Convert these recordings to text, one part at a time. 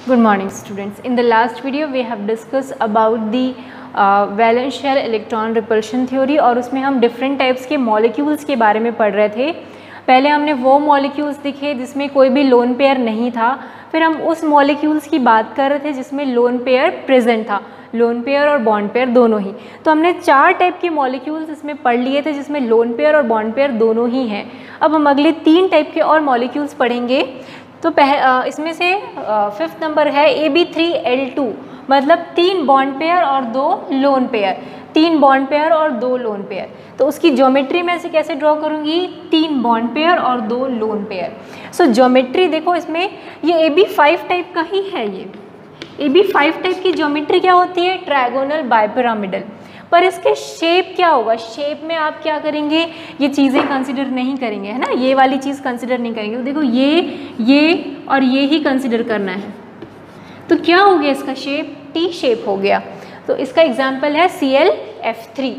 Good morning students. In the last video we have discussed about the valence shell electron repulsion theory और उसमें हम different types के molecules के बारे में पढ़ रहे थे। पहले हमने वो मॉलिक्यूल्स दिखे जिसमें कोई भी लोन पेयर नहीं था, फिर हम उस मॉलिक्यूल्स की बात कर रहे थे जिसमें लोन पेयर प्रेजेंट था, लोन पेयर और बॉन्ड पेयर दोनों ही। तो हमने 4 टाइप के मॉलिक्यूल्स इसमें पढ़ लिए थे जिसमें लोन पेयर और बॉन्ड पेयर दोनों ही हैं। अब हम अगले 3 टाइप के और मॉलिक्यूल्स पढ़ेंगे। तो इसमें से 5th नंबर है AB3L2, मतलब 3 बॉन्ड पेयर और 2 लोन पेयर, 3 बॉन्ड पेयर और 2 लोन पेयर। तो उसकी ज्योमेट्री में से कैसे ड्रॉ करूँगी, 3 बॉन्ड पेयर और 2 लोन पेयर। सो ज्योमेट्री देखो, इसमें ये AB5 टाइप का ही है। ये AB5 टाइप की ज्योमेट्री क्या होती है, ट्रायगोनल बाइपिरामिडल। पर इसके शेप क्या होगा, शेप में आप क्या करेंगे, ये चीज़ें कंसिडर नहीं करेंगे, है ना, ये वाली चीज़ कंसिडर नहीं करेंगे। तो देखो ये और ये ही कंसिडर करना है। तो क्या हो गया इसका शेप, टी शेप हो गया। तो इसका एग्जाम्पल है ClF3।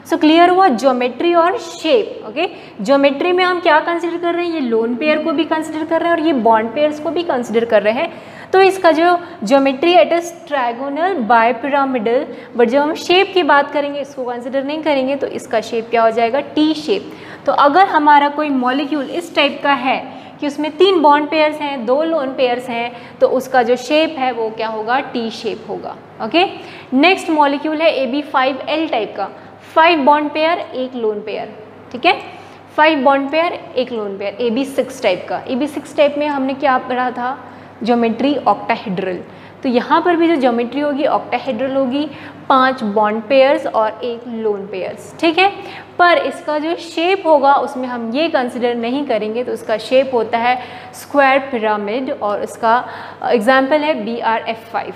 सो क्लियर हुआ ज्योमेट्री और शेप। ओके, ज्योमेट्री में हम क्या कंसिडर कर रहे हैं, ये लोन पेयर को भी कंसिडर कर रहे हैं और ये बॉन्ड पेयर्स को भी कंसिडर कर रहे हैं। तो इसका जो geometry it is trigonal bipyramidal, but जब हम शेप की बात करेंगे इसको कंसिडर नहीं करेंगे, तो इसका शेप क्या हो जाएगा, टी शेप। तो अगर हमारा कोई मॉलिक्यूल इस टाइप का है कि उसमें 3 बॉन्ड पेयर्स हैं, 2 लोन पेयर्स हैं, तो उसका जो शेप है वो क्या होगा, टी शेप होगा। ओके, नेक्स्ट मॉलिक्यूल है AB5L टाइप का, 5 बॉन्ड पेयर 1 लोन पेयर। ठीक है, 5 bond pair 1 lone pair. AB6 type का, AB6 टाइप में हमने क्या पढ़ा था, ज्योमेट्री ऑक्टाहेड्रल। तो यहाँ पर भी जो ज्योमेट्री होगी ऑक्टाहेड्रल होगी, 5 बॉन्ड पेयर्स और 1 लोन पेयर्स। ठीक है, पर इसका जो शेप होगा उसमें हम ये कंसिडर नहीं करेंगे। तो इसका शेप होता है स्क्वायर पिरामिड और इसका एग्जाम्पल है BRF5।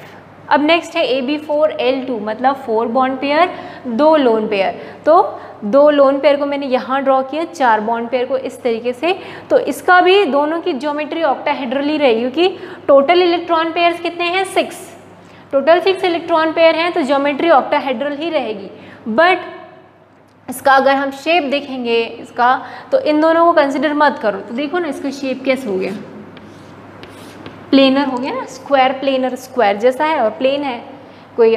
अब नेक्स्ट है AB4L2, मतलब 4 बॉन्ड पेयर 2 लोन पेयर। तो 2 लोन पेयर को मैंने यहाँ ड्रॉ किया, 4 बॉन्ड पेयर को इस तरीके से। तो इसका भी दोनों की ज्योमेट्री ऑक्टाहेड्रल ही रहेगी, क्योंकि टोटल इलेक्ट्रॉन पेयर्स कितने हैं, 6, टोटल 6 इलेक्ट्रॉन पेयर हैं, तो ज्योमेट्री ऑक्टाहेड्रल ही रहेगी। बट इसका अगर हम शेप देखेंगे इसका, तो इन दोनों को कंसिडर मत करो। तो देखो ना इसका शेप कैसे हो गया, प्लेनर हो गया ना, स्क्वायर प्लेनर, स्क्वायर जैसा है और प्लेन है, कोई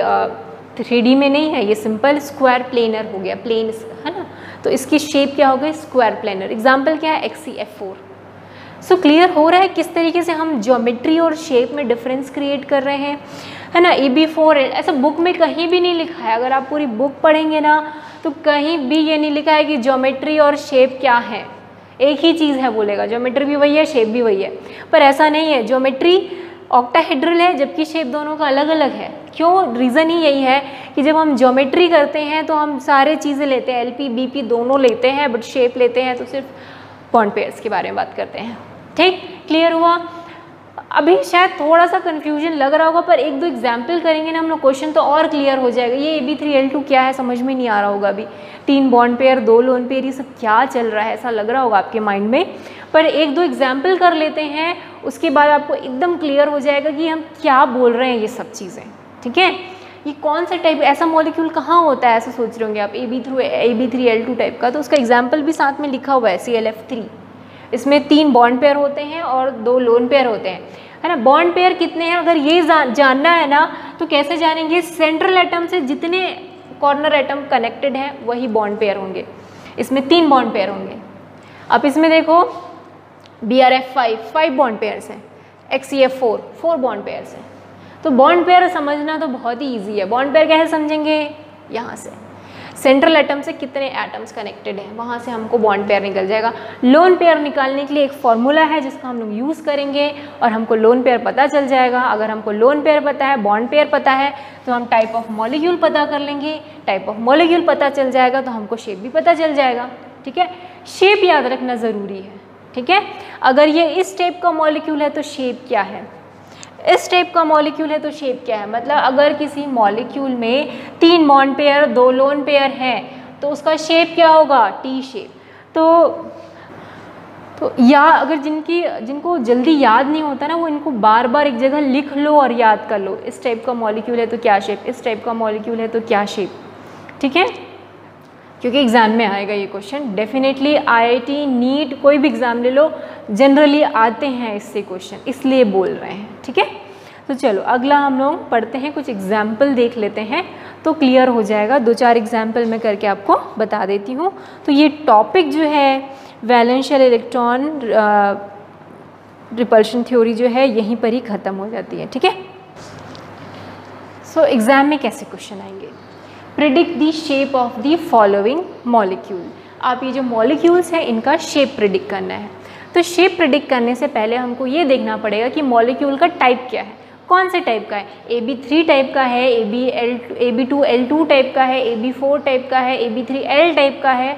3D में नहीं है, ये सिंपल स्क्वायर प्लेनर हो गया, प्लेन है ना। तो इसकी शेप क्या हो गई, स्क्वायर प्लेनर। एग्जाम्पल क्या है, XCF4। सो क्लियर हो रहा है किस तरीके से हम ज्योमेट्री और शेप में डिफरेंस क्रिएट कर रहे हैं, है ना। AB4 ऐसा बुक में कहीं भी नहीं लिखा है, अगर आप पूरी बुक पढ़ेंगे ना तो कहीं भी ये नहीं लिखा है कि ज्योमेट्री और शेप क्या है, एक ही चीज़ है बोलेगा, ज्योमेट्री भी वही है, शेप भी वही है। पर ऐसा नहीं है, ज्योमेट्री ऑक्टाहेड्रल है जबकि शेप दोनों का अलग अलग है। क्यों, रीज़न ही यही है कि जब हम ज्योमेट्री करते हैं तो हम सारे चीज़ें लेते हैं, LP BP दोनों लेते हैं, बट शेप लेते हैं तो सिर्फ बॉन्ड पेयर्स के बारे में बात करते हैं। ठीक, क्लियर हुआ। अभी शायद थोड़ा सा कन्फ्यूजन लग रहा होगा, पर 1-2 एग्जाम्पल करेंगे ना हम लोग क्वेश्चन तो और क्लियर हो जाएगा। ये AB3L2 क्या है समझ में नहीं आ रहा होगा अभी, 3 बॉन्ड पेयर 2 लोन पेयर, ये सब क्या चल रहा है ऐसा लग रहा होगा आपके माइंड में। पर 1-2 एग्जाम्पल कर लेते हैं, उसके बाद आपको एकदम क्लियर हो जाएगा कि हम क्या बोल रहे हैं ये सब चीज़ें। ठीक है, ये कौन सा टाइप, ऐसा मॉलिक्यूल कहाँ होता है ऐसा सोच रहे होंगे आप, AB3L2 टाइप का। तो उसका एग्जाम्पल भी साथ में लिखा हुआ है, ClF3। इसमें 3 बॉन्ड पेयर होते हैं और 2 लोन पेयर होते हैं, है ना। बॉन्ड पेयर कितने हैं अगर ये जानना है ना, तो कैसे जानेंगे, सेंट्रल एटम से जितने कॉर्नर एटम कनेक्टेड हैं वही बॉन्ड पेयर होंगे। इसमें 3 बॉन्ड पेयर होंगे। अब इसमें देखो BRF5 5 बॉन्ड पेयर्स हैं, XCF4 4 बॉन्ड पेयर्स हैं। तो बॉन्ड पेयर समझना तो बहुत ही ईजी है। बॉन्ड पेयर कैसे समझेंगे, यहाँ से सेंट्रल एटम से कितने एटम्स कनेक्टेड हैं वहाँ से हमको बॉन्ड पेयर निकल जाएगा। लोन पेयर निकालने के लिए एक फॉर्मूला है जिसका हम लोग यूज़ करेंगे और हमको लोन पेयर पता चल जाएगा। अगर हमको लोन पेयर पता है, बॉन्ड पेयर पता है, तो हम टाइप ऑफ मॉलिक्यूल पता कर लेंगे। टाइप ऑफ मॉलिक्यूल पता चल जाएगा तो हमको शेप भी पता चल जाएगा। ठीक है, शेप याद रखना ज़रूरी है। ठीक है, अगर ये इस टाइप का मॉलिक्यूल है तो शेप क्या है, इस टाइप का मॉलिक्यूल है तो शेप क्या है। मतलब अगर किसी मॉलिक्यूल में 3 बॉन्ड पेयर 2 लोन पेयर हैं तो उसका शेप क्या होगा, टी शेप। तो या अगर जिनको जल्दी याद नहीं होता ना, वो इनको बार बार एक जगह लिख लो और याद कर लो, इस टाइप का मॉलिक्यूल है तो क्या शेप, इस टाइप का मॉलिक्यूल है तो क्या शेप। ठीक है, क्योंकि एग्ज़ाम में आएगा ये क्वेश्चन डेफिनेटली। IIT नीट कोई भी एग्ज़ाम ले लो जनरली आते हैं इससे क्वेश्चन, इसलिए बोल रहे हैं। ठीक है, तो चलो अगला हम लोग पढ़ते हैं, कुछ एग्जाम्पल देख लेते हैं तो क्लियर हो जाएगा। 2-4 एग्जाम्पल मैं करके आपको बता देती हूँ। तो ये टॉपिक जो है वैलेंशियल इलेक्ट्रॉन रिपल्शन थ्योरी जो है यहीं पर ही ख़त्म हो जाती है, ठीक है। सो एग्ज़ाम में कैसे क्वेश्चन आएंगे? Predict the shape of the following molecule. आप ये जो मॉलिक्यूल्स हैं इनका शेप प्रिडिक्ट करना है। तो शेप प्रिडिक्ट करने से पहले हमको ये देखना पड़ेगा कि मॉलिक्यूल का टाइप क्या है, कौन से टाइप का है। AB3 टाइप का है, AB2L2 टाइप का है, AB4 टाइप का है, AB3L टाइप का है,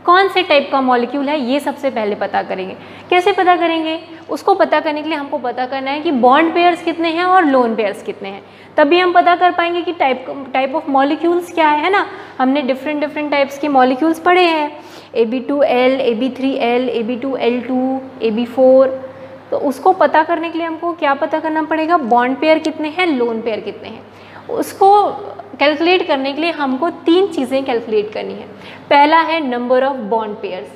कौन से टाइप का मॉलिक्यूल है ये सबसे पहले पता करेंगे। कैसे पता करेंगे? उसको पता करने के लिए हमको पता करना है कि बॉन्ड पेयर्स कितने हैं और लोन पेयर्स कितने हैं, तभी हम पता कर पाएंगे कि टाइप ऑफ मॉलिक्यूल्स क्या है ना। हमने डिफरेंट टाइप्स के मॉलिक्यूल्स पढ़े हैं, AB2L, AB3L, AB2L2, AB4। तो उसको पता करने के लिए हमको क्या पता करना पड़ेगा? बॉन्ड पेयर कितने हैं, लोन पेयर कितने हैं। उसको कैलकुलेट करने के लिए हमको 3 चीज़ें कैलकुलेट करनी है। पहला है number of bond pairs.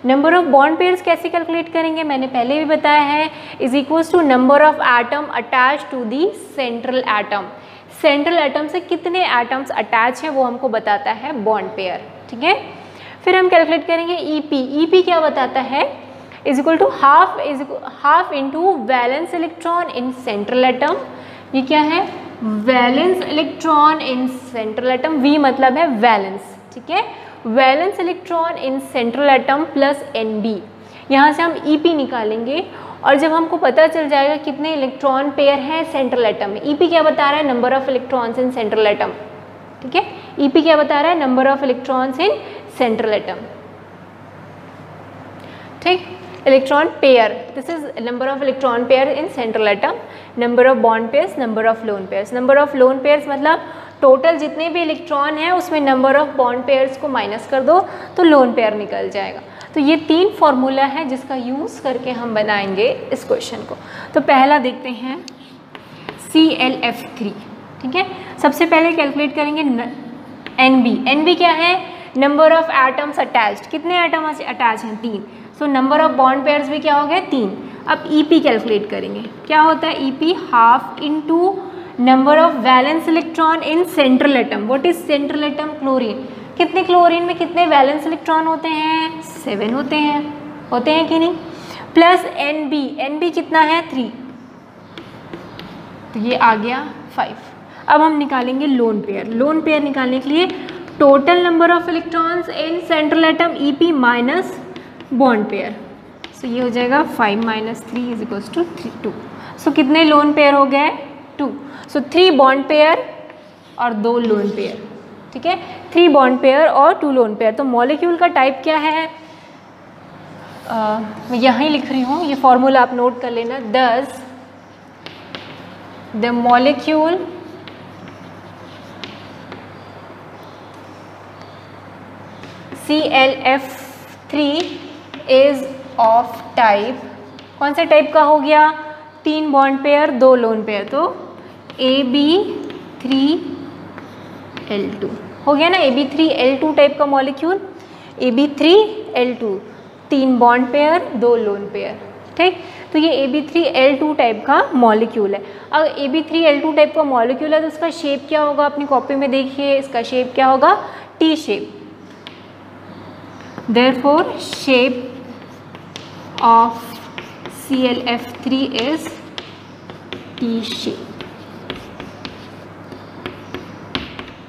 Number of bond pairs कैसे कैलकुलेट करेंगे मैंने पहले भी बताया है, is equals to number of atom attach to the central atom. Central atom से कितने एटम्स अटैच हैं वो हमको बताता है बॉन्ड पेयर, ठीक है। फिर हम कैलकुलेट करेंगे ईपी। ईपी क्या बताता है? Is equal to half into valence electron in central atom. ये क्या है? Valence electron in central atom. V मतलब है वैलेंस, ठीक है। Valence electron in central atom plus NB। यहाँ से हम EP निकालेंगे और जब हमको पता चल जाएगा कितने इलेक्ट्रॉन पेयर हैं सेंट्रल एटम में। EP क्या बता रहा है? Number of electrons in central atom, ठीक है। EP क्या बता रहा है? Number of electrons in central atom, ठीक। Electron pair, this is number of electron pair in central atom. Number of bond pairs, number of lone pairs. Number of lone pairs मतलब total जितने भी electron हैं उसमें number of bond pairs को minus कर दो तो लोन पेयर निकल जाएगा। तो ये 3 फॉर्मूला है जिसका यूज़ करके हम बनाएंगे इस क्वेश्चन को। तो पहला देखते हैं ClF3, ठीक है। सबसे पहले कैलकुलेट करेंगे NB। NB क्या है? Number of atoms attached. कितने एटम अटैच हैं? 3। So number of bond pairs भी क्या हो गए? 3। अब EP कैलकुलेट करेंगे। क्या होता है EP? Half into number of valence electron in central atom. What is central atom? Chlorine. कितने क्लोरीन में कितने वैलेंस इलेक्ट्रॉन होते हैं? 7 होते हैं कि नहीं? Plus NB। NB कितना है? 3। तो ये आ गया 5। अब हम निकालेंगे लोन पेयर। लोन पेयर निकालने के लिए total number of electrons in central atom EP minus bond pair. So ये हो जाएगा 5 - 3 इज इक्वल्स टू 2। सो कितने लोन पेयर हो गए? 2। सो 3 बॉन्ड पेयर और 2 लोन पेयर, ठीक है। 3 बॉन्ड पेयर और 2 लोन पेयर। तो मॉलिक्यूल का टाइप क्या है? मैं यहाँ ही लिख रही हूँ, ये फॉर्मूला आप नोट कर लेना। दस the molecule ClF3 is of type, कौन से टाइप का हो गया? 3 बॉन्ड पेयर 2 लोन पेयर, तो AB3L2 हो गया ना। AB3L2 टाइप का molecule, AB3L2, 3 bond pair 2 lone pair, ठीक। तो ये AB3L2 टाइप का मॉलिक्यूल है। अगर AB3L2 टाइप का मॉलिक्यूल है तो उसका शेप क्या होगा? अपनी कॉपी में देखिए, इसका शेप क्या होगा? T shape. Therefore, shape of ClF3 is T shape,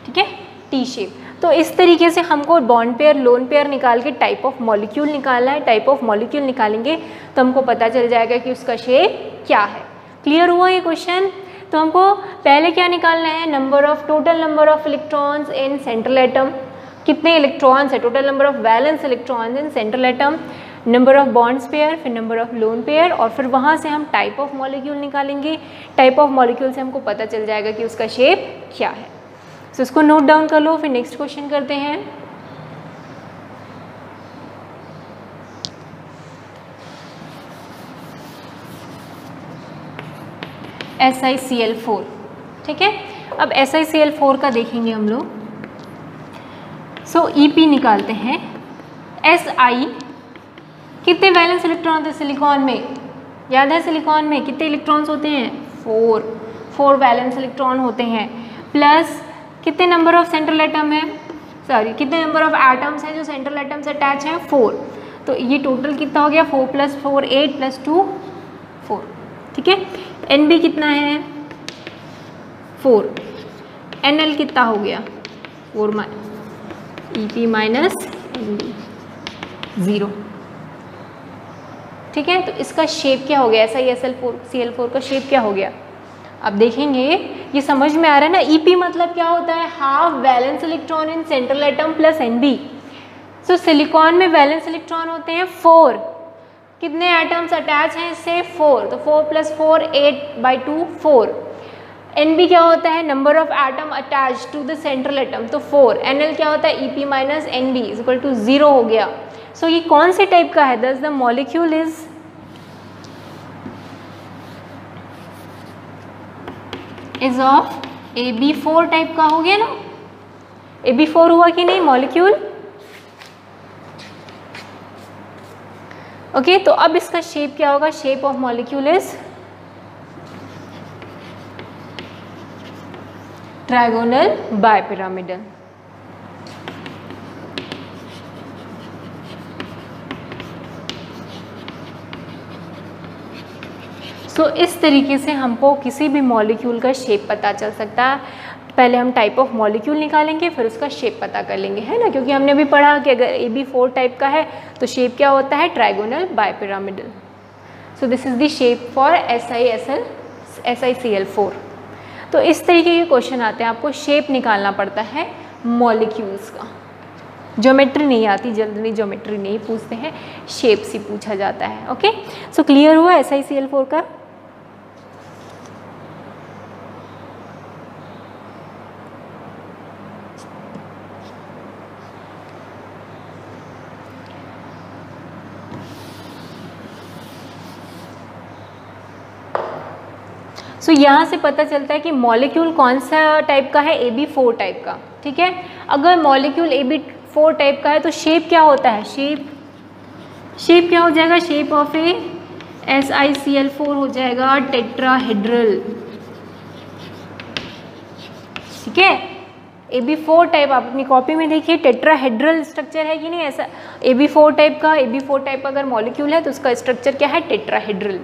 ठीक है, T शेप। तो इस तरीके से हमको बॉन्ड पेयर लोन पेयर निकाल के टाइप ऑफ मॉलिक्यूल निकालना है। टाइप ऑफ मॉलिक्यूल निकालेंगे तो हमको पता चल जाएगा कि उसका शेप क्या है। क्लियर हुआ ये क्वेश्चन? तो हमको पहले क्या निकालना है? Total number of electrons in central atom. कितने इलेक्ट्रॉन्स है? Total number of valence electrons in central atom, number of bonds pair, फिर नंबर ऑफ लोन पेयर, और फिर वहाँ से हम टाइप ऑफ मॉलिक्यूल निकालेंगे। टाइप ऑफ मॉलिक्यूल से हमको पता चल जाएगा कि उसका शेप क्या है। तो इसको नोट डाउन कर लो, फिर नेक्स्ट क्वेश्चन करते हैं। SiCl4, ठीक है। अब SiCl4 का देखेंगे हम लोग। सो EP निकालते हैं। Si कितने वैलेंस इलेक्ट्रॉन थे सिलिकॉन में? याद है सिलिकॉन में कितने इलेक्ट्रॉन्स होते हैं? 4 वैलेंस इलेक्ट्रॉन होते हैं, प्लस कितने नंबर ऑफ सेंट्रल एटम है, कितने नंबर ऑफ एटम्स हैं जो सेंट्रल एटम से अटैच हैं, 4। तो ये टोटल कितना हो गया, 4 + 4 8 + 2 4, ठीक है। Nb कितना है, 4। Nl कितना हो गया, 4 Ep - Nb 0, ठीक है। तो इसका शेप क्या हो गया, SiSl4Cl4 का शेप क्या हो गया, अब देखेंगे। ये समझ में आ रहा है ना। Ep मतलब क्या होता है, half valence electron in central atom plus Nb। So silicon में वैलेंस इलेक्ट्रॉन होते हैं 4, कितने एटम्स अटैच हैं इससे, 4, तो 4 + 4 8/2 4। Nb क्या होता है, number of atom attach to the central atom, तो 4। Nl क्या होता है, Ep - Nb = 0 हो गया। सो ये कौन से टाइप का है, दस the molecule is of Ab4 type का हो गया ना। Ab4 हुआ कि नहीं मॉलिक्यूल, ओके। तो अब इसका शेप क्या होगा, shape of molecule is trigonal bipyramidal. So इस तरीके से हमको किसी भी मॉलिक्यूल का शेप पता चल सकता है। पहले हम टाइप ऑफ मॉलिक्यूल निकालेंगे, फिर उसका शेप पता कर लेंगे, है ना, क्योंकि हमने अभी पढ़ा कि अगर Ab4 टाइप का है तो शेप क्या होता है, trigonal bipyramidal. So this is the shape for SiCl4। तो इस तरीके के क्वेश्चन आते हैं, आपको शेप निकालना पड़ता है मॉलिक्यूल्स का। ज्योमेट्री नहीं आती, जल्दी ज्योमेट्री नहीं पूछते हैं, शेप से पूछा जाता है, ओके। सो क्लियर हुआ SiCl4 का। सो यहाँ से पता चलता है कि मॉलिक्यूल कौन सा टाइप का है, Ab4 टाइप का, ठीक है। अगर मॉलिक्यूल Ab4 टाइप का है तो शेप क्या होता है, शेप क्या हो जाएगा, शेप ऑफ ए SiCl4 हो जाएगा टेट्राहेड्रल, ठीक है। Ab4 टाइप आप अपनी कॉपी में देखिए, टेट्राहेड्रल स्ट्रक्चर है कि नहीं, ऐसा Ab4 टाइप का अगर मॉलिक्यूल है तो उसका स्ट्रक्चर क्या है, टेट्राहेड्रल।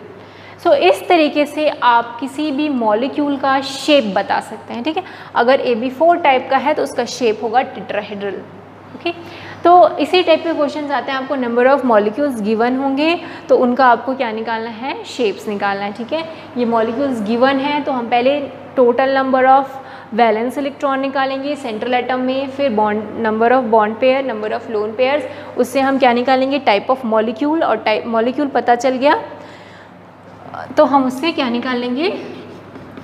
सो इस तरीके से आप किसी भी मॉलिक्यूल का शेप बता सकते हैं, ठीक है। अगर Ab4 टाइप का है तो उसका शेप होगा टेट्राहेड्रल, ओके। तो इसी टाइप के क्वेश्चंस आते हैं, आपको नंबर ऑफ मॉलिक्यूल्स गिवन होंगे तो उनका आपको क्या निकालना है, शेप्स निकालना है, ठीक है। ये मॉलिक्यूल्स गिवन हैं तो हम पहले total number of valence electron निकालेंगे सेंट्रल एटम में, फिर number of bond pair, number of lone pairs, उससे हम क्या निकालेंगे, टाइप ऑफ मॉलिक्यूल, और टाइप मॉलिक्यूल पता चल गया तो हम उससे क्या निकाल लेंगे,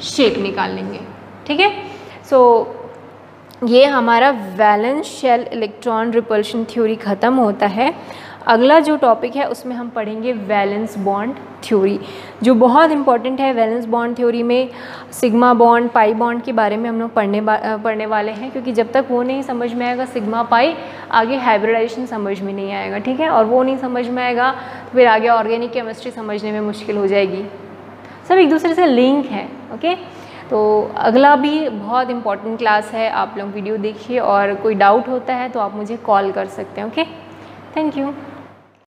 शेप निकाल लेंगे, ठीक है। सो ये हमारा valence shell electron repulsion theory ख़त्म होता है। अगला जो टॉपिक है उसमें हम पढ़ेंगे वैलेंस बॉन्ड थ्योरी, जो बहुत इंपॉर्टेंट है। वैलेंस बॉन्ड थ्योरी में सिग्मा बॉन्ड, पाई बॉन्ड के बारे में हम लोग पढ़ने वाले हैं, क्योंकि जब तक वो नहीं समझ में आएगा सिग्मा पाई, आगे हाइब्रिडाइजेशन समझ में नहीं आएगा, ठीक है। और वो नहीं समझ में आएगा तो फिर आगे ऑर्गेनिक केमिस्ट्री समझने में मुश्किल हो जाएगी। सब एक दूसरे से लिंक है, ओके। तो अगला भी बहुत इंपॉर्टेंट क्लास है, आप लोग वीडियो देखिए, और कोई डाउट होता है तो आप मुझे कॉल कर सकते हैं, ओके। Thank you.